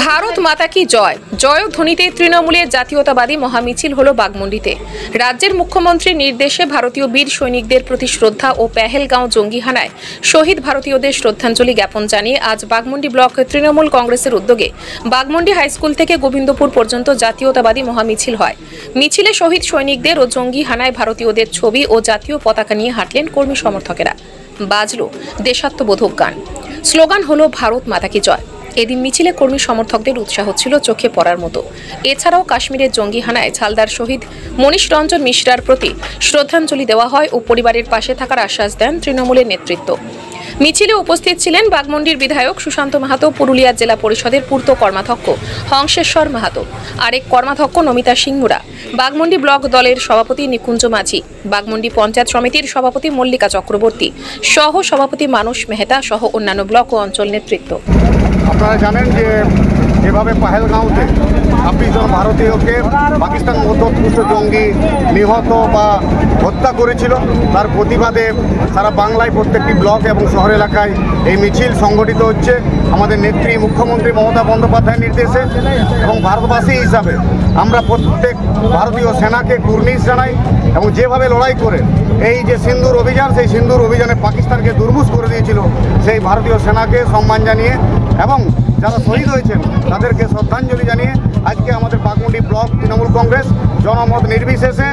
ভারত মাতা কি জয় জয়ধ্বনিতে তৃণমূলের জাতীয়তাবাদী মহামিছিল হলো বাগমুন্ডিতে। রাজ্যের মুখ্যমন্ত্রীর নির্দেশে ভারতীয় বীর সৈনিকদের প্রতি শ্রদ্ধা ও পেহেলগাঁও জঙ্গি হানায় শহীদ ভারতীয়দের শ্রদ্ধাঞ্জলি জ্ঞাপন জানিয়ে আজ বাগমুন্ডি ব্লক তৃণমূল কংগ্রেসের উদ্যোগে বাগমুন্ডি হাইস্কুল থেকে গোবিন্দপুর পর্যন্ত জাতীয়তাবাদী মহামিছিল হয়। মিছিলে শহীদ সৈনিকদের ও জঙ্গি হানায় ভারতীয়দের ছবি ও জাতীয় পতাকা নিয়ে হাঁটলেন কর্মী সমর্থকেরা। বাজলো দেশাত্মবোধক গান, স্লোগান হলো ভারত মাতা কি জয়। এদিন মিছিলে কর্মী সমর্থকদের উৎসাহ ছিল চোখে পড়ার মতো। এছাড়াও কাশ্মীরের জঙ্গি হানায় ঝালদার শহীদ মনীষ রঞ্জন মিশ্রার প্রতি শ্রদ্ধাঞ্জলি দেওয়া হয় ও পরিবারের পাশে থাকার আশ্বাস দেন তৃণমূলের নেতৃত্ব। মিছিলে উপস্থিত ছিলেন বাগমুন্ডির বিধায়ক সুশান্ত মাহাতো, পুরুলিয়া জেলা পরিষদের পূর্ত কর্মাধ্যক্ষ হংসেশ্বর মাহাতো, আরেক কর্মাধ্যক্ষ নমিতা সিংমুরা, বাগমুন্ডি ব্লক দলের সভাপতি নিকুঞ্জ মাঝি, বাগমুন্ডি পঞ্চায়েত সমিতির সভাপতি মল্লিকা চক্রবর্তী সহ সভাপতি মানস মেহতা সহ অন্যান্য ব্লক ও অঞ্চল নেতৃত্ব। আপনারা জানেন যে এভাবে পাহেলগাঁওতে 26 জন ভারতীয়কে পাকিস্তান মধ্যপ্রদেশ জঙ্গি নিহত বা হত্যা করেছিল, তার প্রতিবাদে সারা বাংলায় প্রত্যেকটি ব্লক এবং শহর এলাকায় এই মিছিল সংগঠিত হচ্ছে। আমাদের নেত্রী মুখ্যমন্ত্রী মমতা বন্দ্যোপাধ্যায়ের নির্দেশে এবং ভারতবাসী হিসাবে আমরা প্রত্যেক ভারতীয় সেনাকে কুর্নিশ জানাই এবং যেভাবে লড়াই করে এই যে সিন্দুর অভিযান, সেই সিন্দুর অভিযানে পাকিস্তানকে দুর্মুষ করে দিয়েছিল, সেই ভারতীয় সেনাকে সম্মান জানিয়ে এবং যারা শহীদ হয়েছেন তাদেরকে শ্রদ্ধাঞ্জলি জানিয়ে আজকে আমাদের বাগমুন্ডি ব্লক তৃণমূল কংগ্রেস জনমত নির্বিশেষে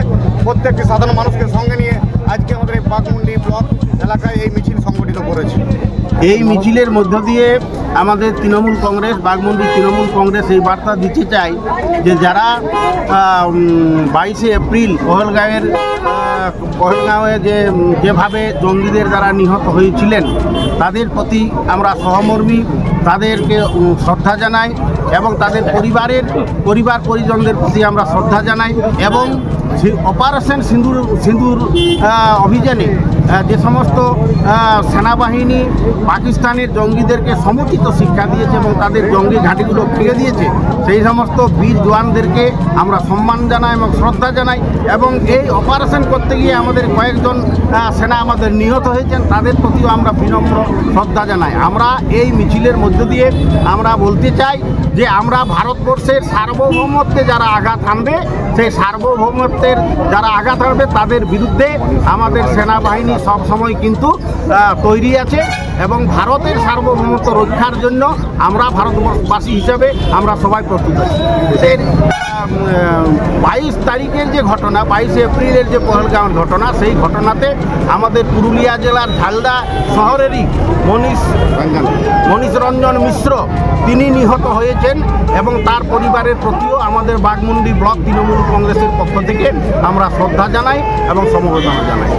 প্রত্যেকটি সাধারণ মানুষকে সঙ্গে নিয়ে আজকে আমাদের এই বাগমুন্ডি ব্লক এলাকায় এই মিছিল সংগঠিত করেছে। এই মিছিলের মধ্য দিয়ে আমাদের তৃণমূল কংগ্রেস, বাগমুন্ডি তৃণমূল কংগ্রেস এই বার্তা দিতে চাই যে যারা 22শে এপ্রিল পহেলগাঁওয়ে যেভাবে জঙ্গিদের দ্বারা নিহত হয়েছিলেন তাদের প্রতি আমরা সহমর্মী, তাদেরকে শ্রদ্ধা জানাই এবং তাদের পরিবার পরিজনদের প্রতি আমরা শ্রদ্ধা জানাই এবং অপারেশন সিন্দুর অভিযানে যে সমস্ত সেনাবাহিনী পাকিস্তানের জঙ্গিদেরকে সমুচিত শিক্ষা দিয়েছে এবং তাদের জঙ্গি ঘাঁটিগুলো ফিরে দিয়েছে, সেই সমস্ত বীর জওয়ানদেরকে আমরা সম্মান জানাই এবং শ্রদ্ধা জানাই এবং এই অপারেশন করতে গিয়ে আমাদের কয়েকজন সেনা আমাদের নিহত হয়েছেন, তাদের প্রতিও আমরা বিনম্র শ্রদ্ধা জানাই। আমরা এই মিছিলের মধ্য দিয়ে আমরা বলতে চাই যে আমরা ভারতবর্ষের সার্বভৌমত্বে যারা আঘাত আনবে, সেই সার্বভৌমত্বের যারা আঘাত আনবে তাদের বিরুদ্ধে আমাদের সেনাবাহিনী সবসময় কিন্তু তৈরি আছে এবং ভারতের সার্বভৌমত্ব রক্ষার জন্য আমরা ভারতবাসী হিসাবে আমরা সবাই প্রস্তুত আছি। 22 তারিখের যে ঘটনা, 22শে এপ্রিলের যে পহেলগাঁওয়ের ঘটনা, সেই ঘটনাতে আমাদের পুরুলিয়া জেলার ঝালদা শহরেরই মনীষ রঞ্জন মিশ্র তিনি নিহত হয়েছেন এবং তার পরিবারের প্রতিও আমাদের বাগমুন্ডি ব্লক তৃণমূল কংগ্রেসের পক্ষ থেকে আমরা শ্রদ্ধা জানাই এবং সমবেদনা জানাই।